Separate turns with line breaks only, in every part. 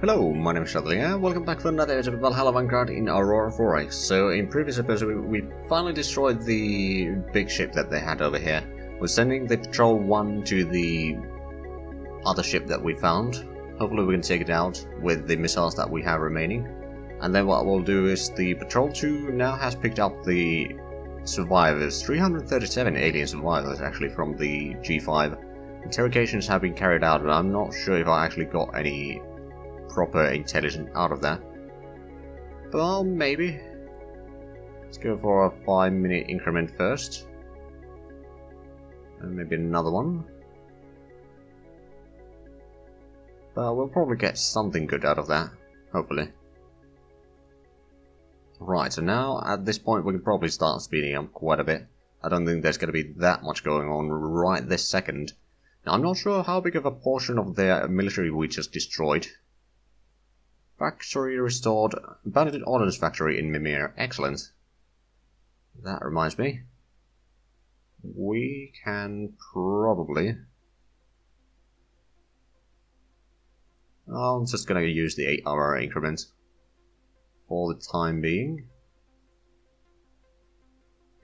Hello, my name is Zhatelier. Welcome back for another episode of Valhalla Vanguard in Aurora 4X. So in previous episode we finally destroyed the big ship that they had over here. We're sending the Patrol 1 to the other ship that we found. Hopefully we can take it out with the missiles that we have remaining. And then what we'll do is the Patrol 2 now has picked up the survivors. 337 alien survivors actually from the G5. Interrogations have been carried out, but I'm not sure if I actually got any proper intelligence out of that. Well, maybe. Let's go for a 5-minute increment first. And maybe another one. But we'll probably get something good out of that, hopefully. Right, so now at this point we can probably start speeding up quite a bit. I don't think there's going to be that much going on right this second. Now, I'm not sure how big of a portion of their military we just destroyed. Factory restored. Abandoned ordnance factory in Mimir. Excellent. That reminds me. We can probably... I'm just gonna use the 8-hour increment for the time being.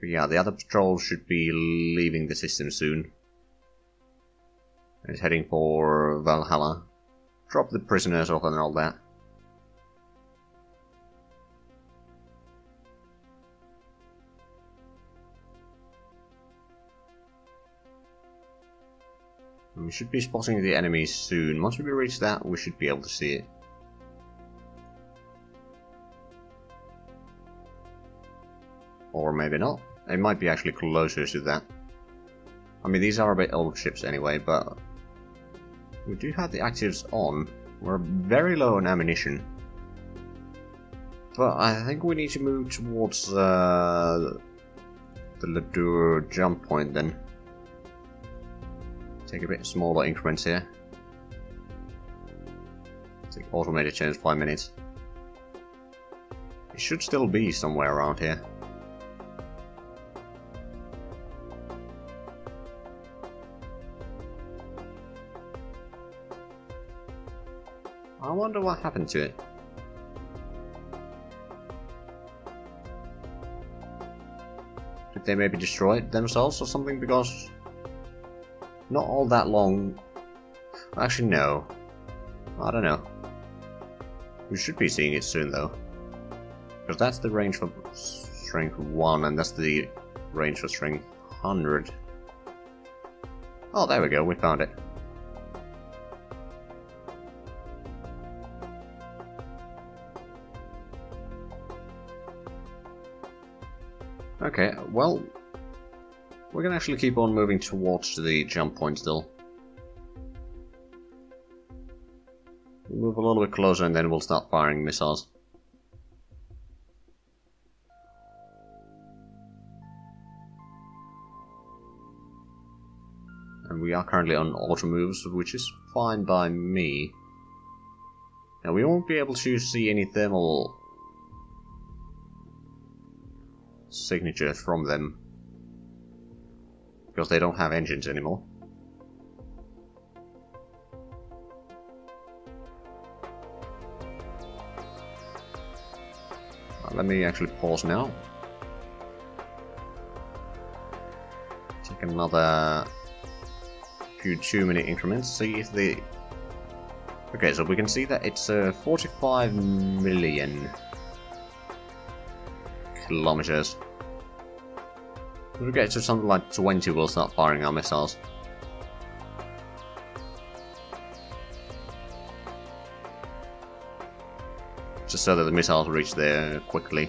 But yeah, the other patrol should be leaving the system soon. It's heading for Valhalla. Drop the prisoners off and all that. We should be spotting the enemies soon. Once we reach that, we should be able to see it. Or maybe not. It might be actually closer to that. I mean, these are a bit old ships anyway, but we do have the actives on. We're very low on ammunition. But I think we need to move towards the Ladur jump point then. Take a bit smaller increments here. Take automated change 5 minutes. It should still be somewhere around here. I wonder what happened to it. Did they maybe destroy it themselves or something? Because not all that long. Actually, no. I don't know. We should be seeing it soon, though. Because that's the range for strength 1, and that's the range for strength 100. Oh, there we go. We found it. Okay, well, we can actually keep on moving towards the jump point still. We'll move a little bit closer and then we'll start firing missiles. And we are currently on auto moves, which is fine by me. Now we won't be able to see any thermal signatures from them, because they don't have engines anymore. Let me actually pause now. Take another few 2-minute increments, see if the... Okay, so we can see that it's 45 million kilometers. If we get to something like 20, we'll start firing our missiles. Just so that the missiles reach there quickly.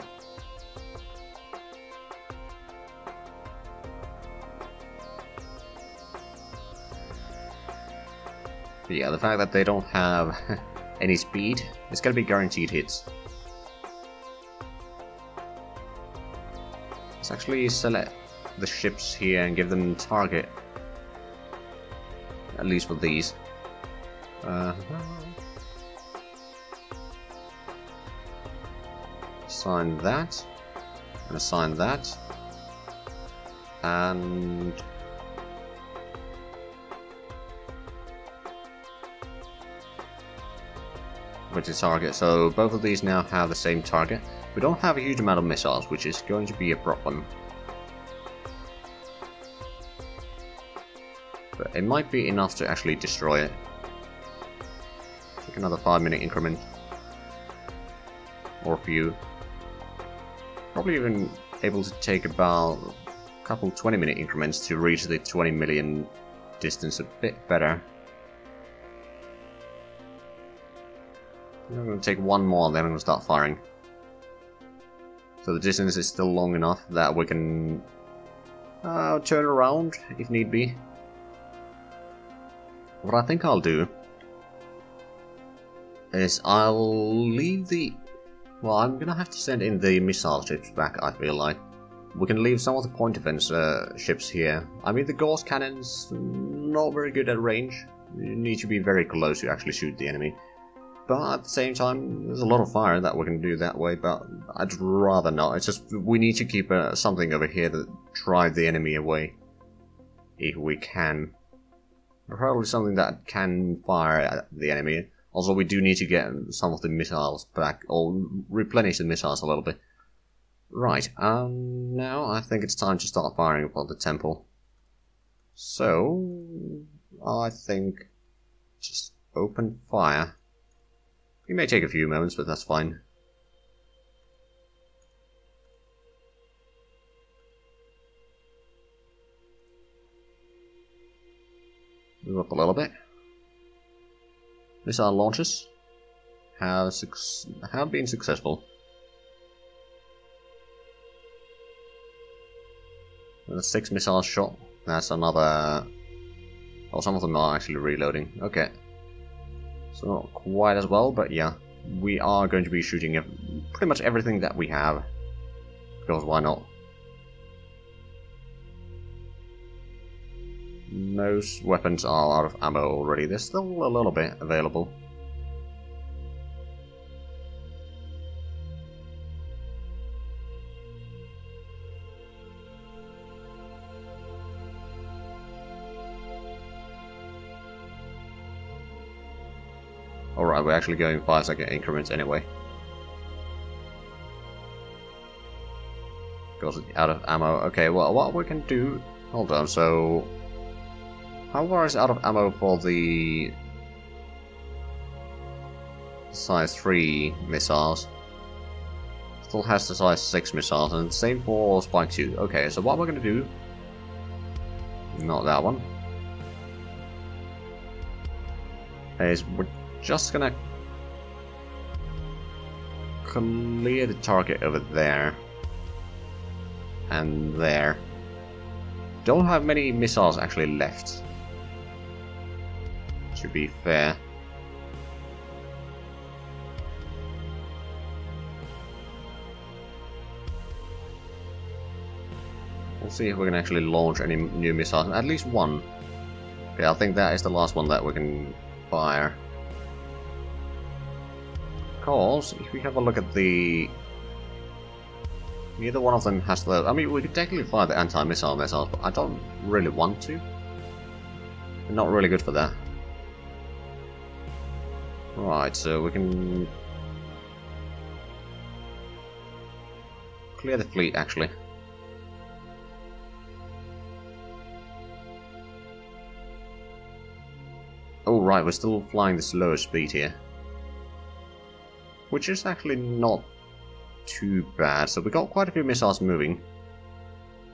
But yeah, the fact that they don't have any speed, it's gonna be guaranteed hits. Let's actually select the ships here and give them target, at least for these. Assign that, and assign that, and with the target. So both of these now have the same target. We don't have a huge amount of missiles, which is going to be a problem. But it might be enough to actually destroy it. Take another 5-minute increment. Or a few. Probably even able to take about a couple 20-minute increments to reach the 20 million distance a bit better. I'm going to take one more, then I'm going to start firing. So the distance is still long enough that we can turn around if need be. What I think I'll do is I'll leave the... Well, I'm going to have to send in the missile ships back, I feel like. We can leave some of the point defense ships here. I mean, the Gauss cannons, not very good at range. You need to be very close to actually shoot the enemy. But at the same time, there's a lot of fire that we can do that way, but I'd rather not. It's just, we need to keep something over here that drive the enemy away. If we can. Probably something that can fire at the enemy. Also, we do need to get some of the missiles back, or replenish the missiles a little bit. Right, now I think it's time to start firing upon the temple. So, I think just open fire. It may take a few moments, but that's fine. Move up a little bit. Missile launches have been successful. There's 6 missiles shot. That's another... Oh, some of them are actually reloading. Okay. So not quite as well, but yeah. We are going to be shooting pretty much everything that we have. Because why not? Most weapons are out of ammo already. There's still a little bit available. Alright, we're actually going 5-second increments anyway. Because it's out of ammo. Okay, well, what we can do... Hold on, so... How far is out of ammo for the... size 3 missiles? Still has the size 6 missiles, and same for Spike 2. Okay, so what we're gonna do... Not that one. Is we're just gonna clear the target over there and there. Don't have many missiles actually left, to be fair. We'll see if we can actually launch any new missiles. At least one. Yeah, I think that is the last one that we can fire. Because, if we have a look at the... Neither one of them has the... I mean, we could technically fire the anti-missile missiles, but I don't really want to. They're not really good for that. Right, so we can... clear the fleet, actually. Oh, right, we're still flying the slowest speed here. Which is actually not too bad. So we got quite a few missiles moving.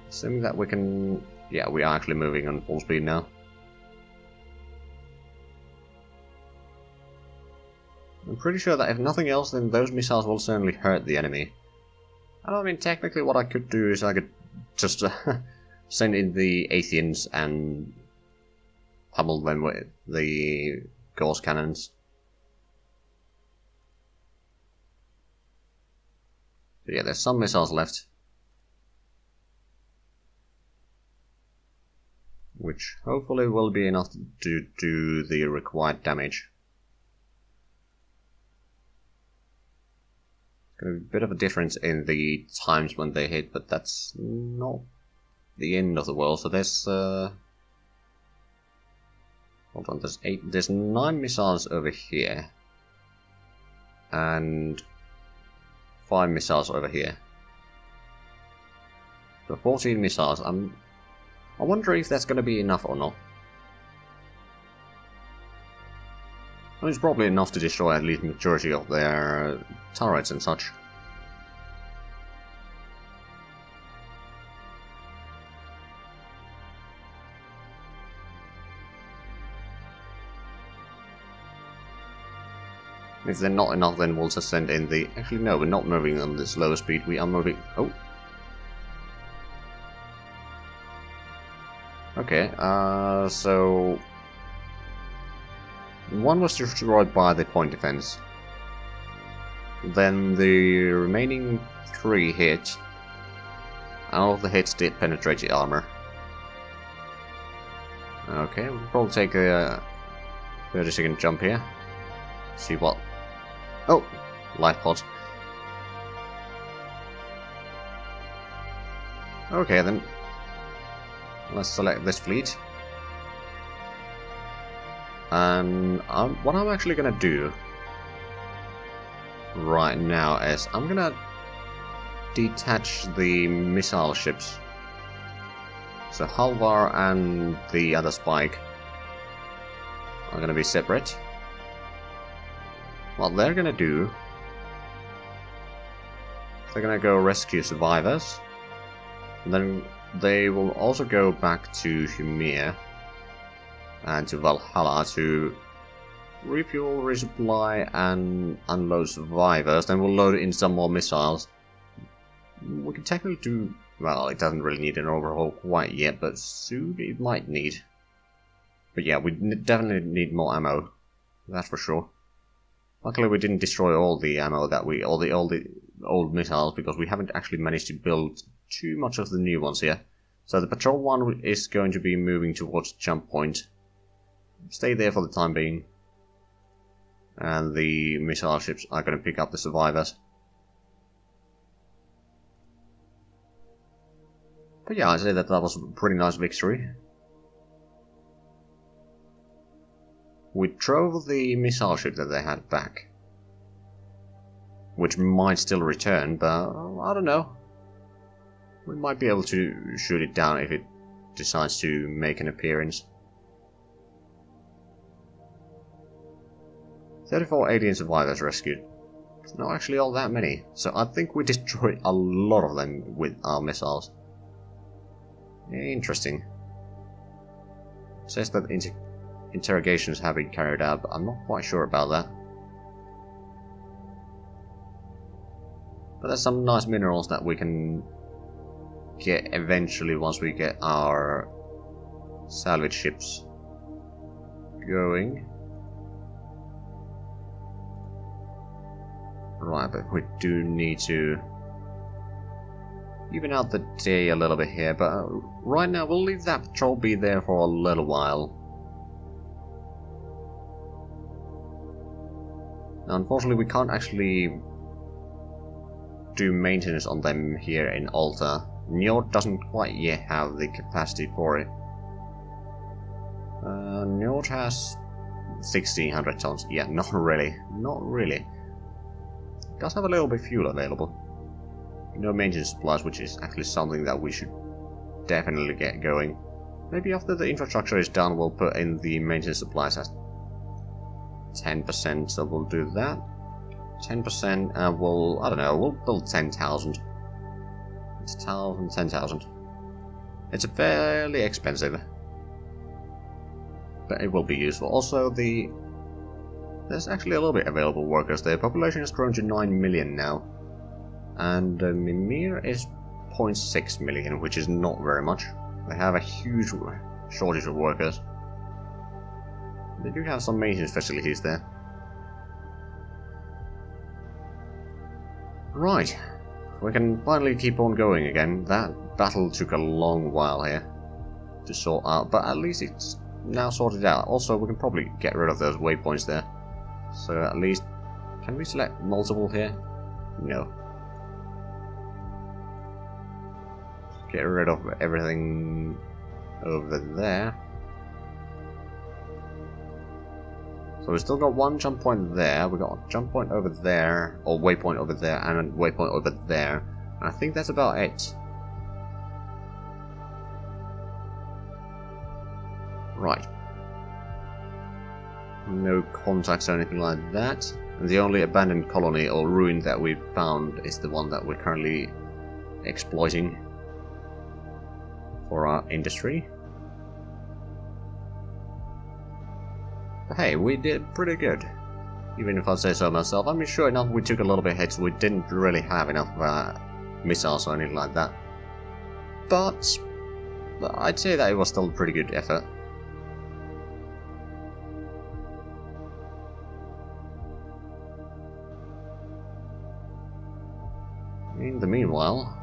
Assuming that we can... Yeah, we are actually moving on full speed now. I'm pretty sure that if nothing else, then those missiles will certainly hurt the enemy. I mean, technically what I could do is I could just send in the Athenians and pummel them with the Gauss cannons. But yeah, there's some missiles left. Which hopefully will be enough to do the required damage. It's going to be a bit of a difference in the times when they hit, but that's not the end of the world. So there's... hold on, there's 9 missiles over here. and 5 missiles over here. So 14 missiles. I wonder if that's going to be enough or not. Well, it's probably enough to destroy at least the majority of their turrets and such. If they're not enough, then we'll just send in the... Actually, no, we're not moving on this lower speed. We are moving... Oh! Okay, so... One was destroyed by the point defense. Then the remaining 3 hit. And all of the hits did penetrate the armor. Okay, we'll probably take a 30-second jump here. See what... Oh! Life pod. Okay then. Let's select this fleet. And what I'm actually gonna do right now is I'm gonna detach the missile ships. So Halvar and the other Spike are gonna be separate. What they're gonna do, they're gonna go rescue survivors. And then they will also go back to Ymir and to Valhalla to refuel, resupply, and unload survivors. Then we'll load in some more missiles. We can technically do... Well, it doesn't really need an overhaul quite yet, but soon it might need. But yeah, we definitely need more ammo. That's for sure. Luckily we didn't destroy all the ammo that all the old missiles, because we haven't actually managed to build too much of the new ones here. So the patrol one is going to be moving towards jump point. Stay there for the time being. And the missile ships are going to pick up the survivors. But yeah, I'd say that was a pretty nice victory. We drove the missile ship that they had back. Which might still return, but I don't know. We might be able to shoot it down if it decides to make an appearance. 34 alien survivors rescued. It's not actually all that many, so I think we destroyed a lot of them with our missiles. Interesting. It says that interrogations have been carried out, but I'm not quite sure about that. But there's some nice minerals that we can get eventually once we get our salvage ships going. Right, but we do need to even out the day a little bit here, but right now we'll leave that patrol be there for a little while. Now, unfortunately, we can't actually do maintenance on them here in Alta. Njord doesn't quite yet have the capacity for it. Njord has 1600 tons. Yeah, not really. Not really. It does have a little bit of fuel available. No maintenance supplies, which is actually something that we should definitely get going. Maybe after the infrastructure is done, we'll put in the maintenance supplies as 10%, so we'll do that. 10%, I don't know, we'll build 10,000. 10,000. It's fairly expensive, but it will be useful. Also, there's actually a little bit available workers. The population has grown to 9 million now. And Mimir is 0.6 million, which is not very much. They have a huge shortage of workers. They do have some maintenance facilities there. Right, we can finally keep on going again. That battle took a long while here to sort out, but at least it's now sorted out. Also, we can probably get rid of those waypoints there. So at least, can we select multiple here? No. Get rid of everything over there. So we still got one jump point there, we got a jump point over there, or waypoint over there, and a waypoint over there. And I think that's about it. Right. No contacts or anything like that. And the only abandoned colony or ruin that we've found is the one that we're currently exploiting for our industry. But hey, we did pretty good. Even if I say so myself. I mean, sure enough, we took a little bit hits. We didn't really have enough missiles or anything like that. But I'd say that it was still a pretty good effort. In the meanwhile,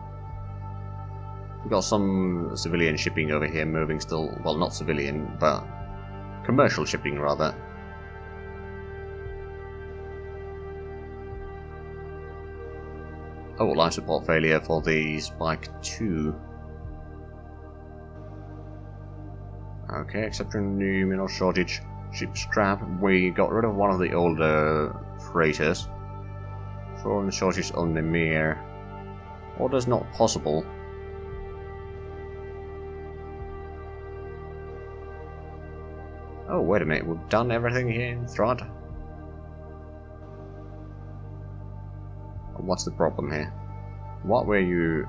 we've got some civilian shipping over here moving still. Well, not civilian, but commercial shipping rather. Oh, life support failure for the Spike 2. Okay, exception new mineral shortage. Ship scrap. We got rid of one of the older freighters. Foreign shortage on the Mir. Orders not possible. Oh, wait a minute, we've done everything here in Thrud? What's the problem here? What were you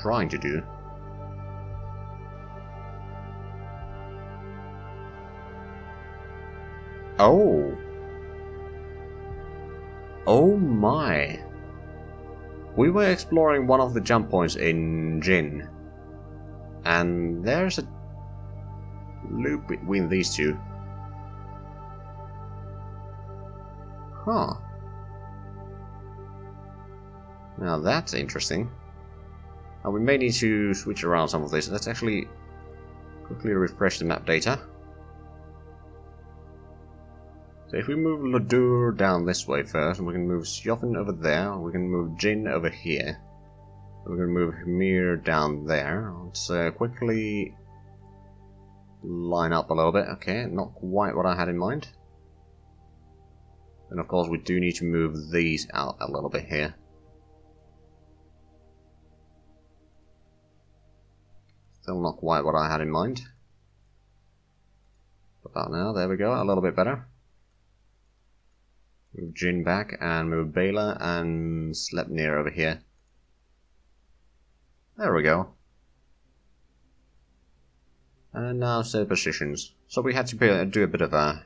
trying to do? Oh! Oh my! We were exploring one of the jump points in Jin, and there's a loop between these two. Huh. Now that's interesting. Now we may need to switch around some of this. Let's actually quickly refresh the map data. So if we move Ladur down this way first, we can move Sjofen over there, we can move Jin over here, we can move Mir down there. Let's quickly line up a little bit. Okay, not quite what I had in mind. And of course we do need to move these out a little bit here. Still not quite what I had in mind. About now, there we go, a little bit better. Move Jin back and move Bela and Zhatelier over here. There we go. And now set positions. So we had to do a bit of a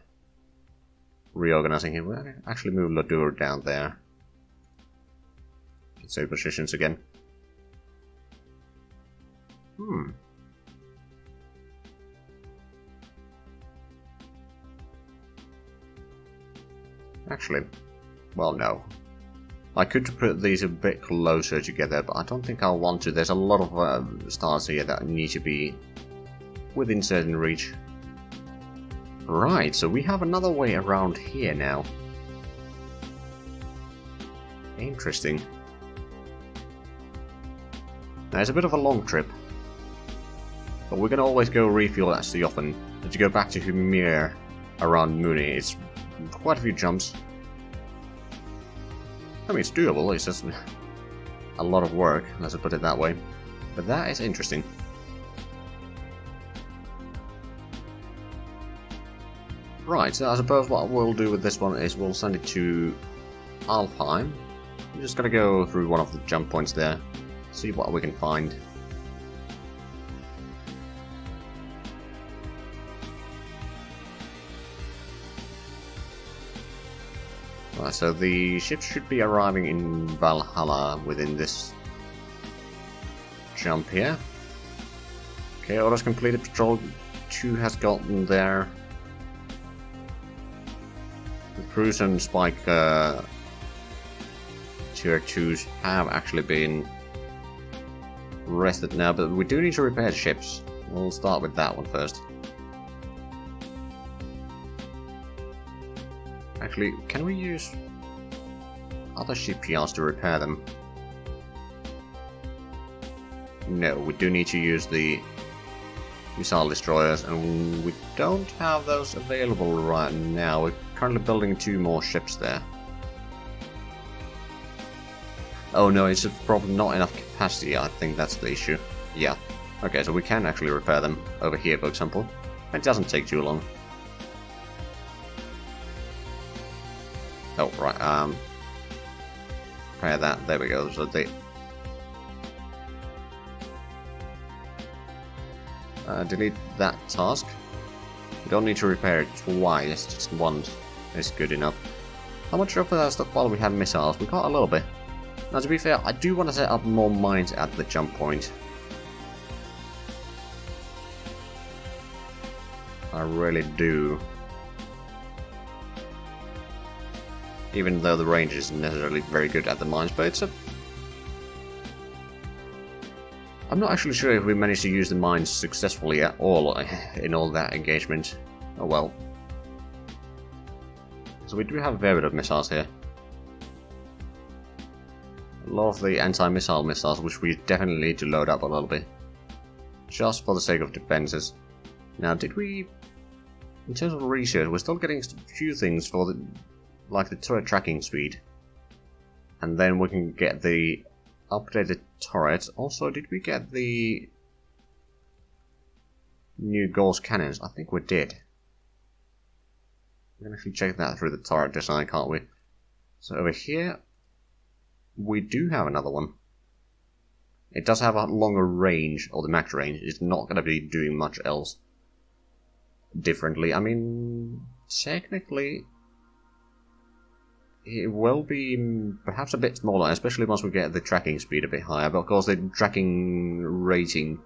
reorganizing here. We'll actually move Ladur down there. Save positions again. Actually, well, no. I could put these a bit closer together, but I don't think I'll want to. There's a lot of stars here that need to be within certain reach. Right, so we have another way around here now. Interesting. Now, it's a bit of a long trip, but we're gonna always go refuel at Sjofen. And to go back to Humir around Muni, it's quite a few jumps. I mean, it's doable, it's just a lot of work, let's put it that way. But that is interesting. Right, so I suppose what we'll do with this one is we'll send it to Alfheim. I'm just gonna go through one of the jump points there, see what we can find. Right, so the ships should be arriving in Valhalla within this jump here. Okay, orders completed. Patrol 2 has gotten there. The Cruise and Spike Tier 2s have actually been rested now, but we do need to repair ships. We'll start with that one first. Actually, can we use other shipyards to repair them? No, we do need to use the missile destroyers, and we don't have those available right now. We're currently building 2 more ships there. Oh no, it's probably not enough capacity. I think that's the issue. Yeah. Okay, so we can actually repair them over here, for example. It doesn't take too long. Oh, right, repair that. There we go. So they... delete that task. We don't need to repair it twice, just once is good enough. How much of that stockpile we have missiles? We got a little bit. Now, to be fair, I do want to set up more mines at the jump point. I really do. Even though the range isn't necessarily very good at the mines, but it's a... I'm not actually sure if we managed to use the mines successfully at all in all that engagement. Oh well. So we do have a fair bit of missiles here. A lot of the anti-missile missiles, which we definitely need to load up a little bit. Just for the sake of defenses. Now, did we... In terms of research, we're still getting a few things for the... like the turret tracking speed. And then we can get the updated turrets. Also, did we get the new Gauss cannons? I think we did. We can actually check that through the turret design, can't we? So over here, we do have another one. It does have a longer range, or the max range. It's not going to be doing much else differently. I mean, technically, it will be perhaps a bit smaller, especially once we get the tracking speed a bit higher. But of course, the tracking rating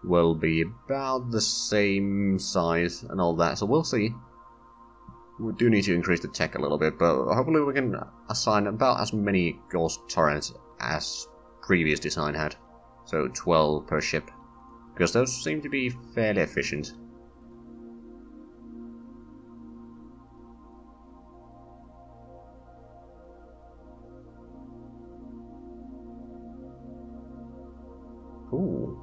will be about the same size and all that, so we'll see. We do need to increase the tech a little bit, but hopefully we can assign about as many Gauss turrets as previous design had. So 12 per ship, because those seem to be fairly efficient. Ooh,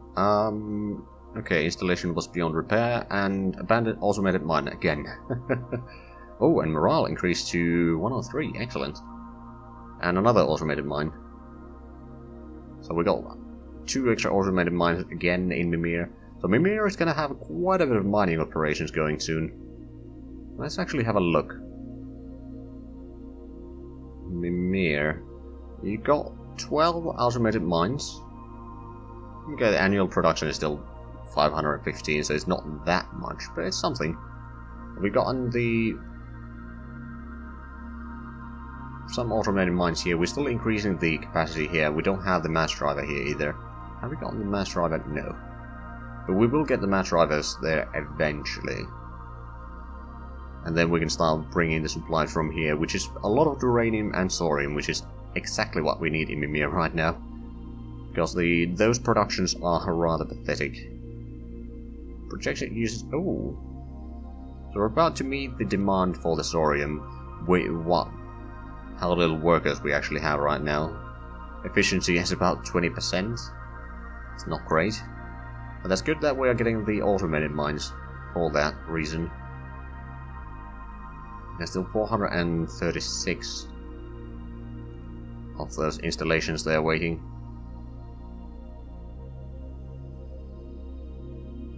okay, installation was beyond repair, and abandoned automated mine again. Oh, and morale increased to 103, excellent. And another automated mine. So we got 2 extra automated mines again in Mimir. So Mimir is going to have quite a bit of mining operations going soon. Let's actually have a look. Mimir, you got 12 automated mines. Okay, the annual production is still 515, so it's not that much, but it's something. We've gotten some automated mines here. We're still increasing the capacity here. We don't have the mass driver here either. Have we gotten the mass driver? No. But we will get the mass drivers there eventually. And then we can start bringing the supplies from here, which is a lot of uranium and thorium, which is exactly what we need in Mimir right now. Because those productions are rather pathetic. Projection uses... Oh! So we're about to meet the demand for the thorium with how little workers we actually have right now. Efficiency is about 20%. It's not great. But that's good that we are getting the automated mines for that reason. There's still 436 of those installations there waiting.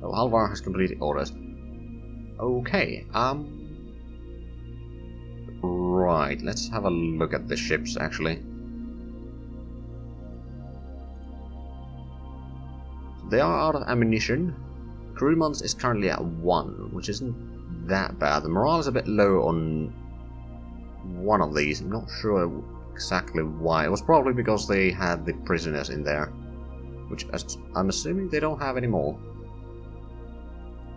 Oh, Alvar has completed orders. Okay, right, let's have a look at the ships, actually. They are out of ammunition. Crew months is currently at 1, which isn't that bad. The morale is a bit low on one of these. I'm not sure exactly why. It was probably because they had the prisoners in there, which I'm assuming they don't have anymore.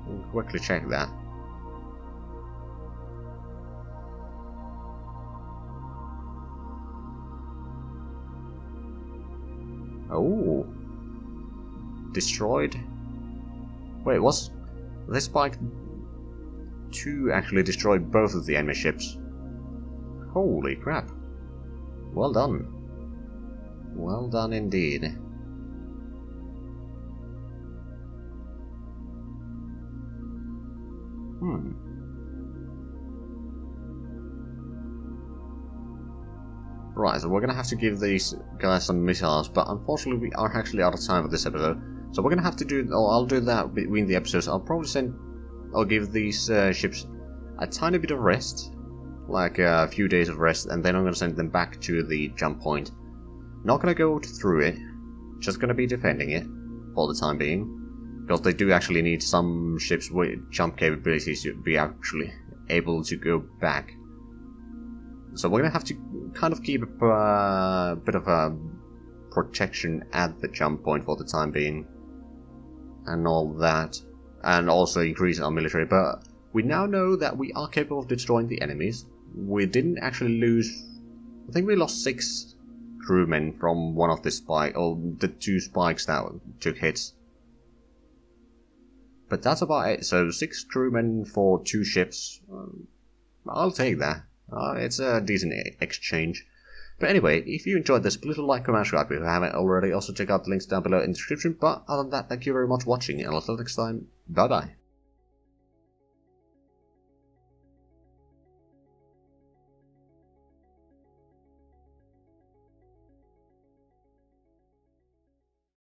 We'll quickly check that. Oh, destroyed. Wait, was this Spike 2 actually destroyed both of the enemy ships? Holy crap! Well done. Well done indeed. Right, so we're gonna have to give these guys some missiles, but unfortunately we are actually out of time for this episode. So we're gonna have to do, or I'll do that between the episodes. I'll probably give these ships a tiny bit of rest, like a few days of rest, and then I'm gonna send them back to the jump point. Not gonna go through it, just gonna be defending it for the time being, because they do actually need some ships with jump capabilities to be actually able to go back. So we're gonna have to kind of keep a bit of a protection at the jump point for the time being, and all that, and also increase our military. But we now know that we are capable of destroying the enemies. We didn't actually lose. I think we lost 6 crewmen from one of the the 2 spikes that took hits. But that's about it. So 6 crewmen for 2 ships. I'll take that. It's a decent exchange. But anyway, if you enjoyed this, please like, comment, subscribe if you haven't already. Also check out the links down below in the description. But other than that, thank you very much for watching, and until next time, bye bye.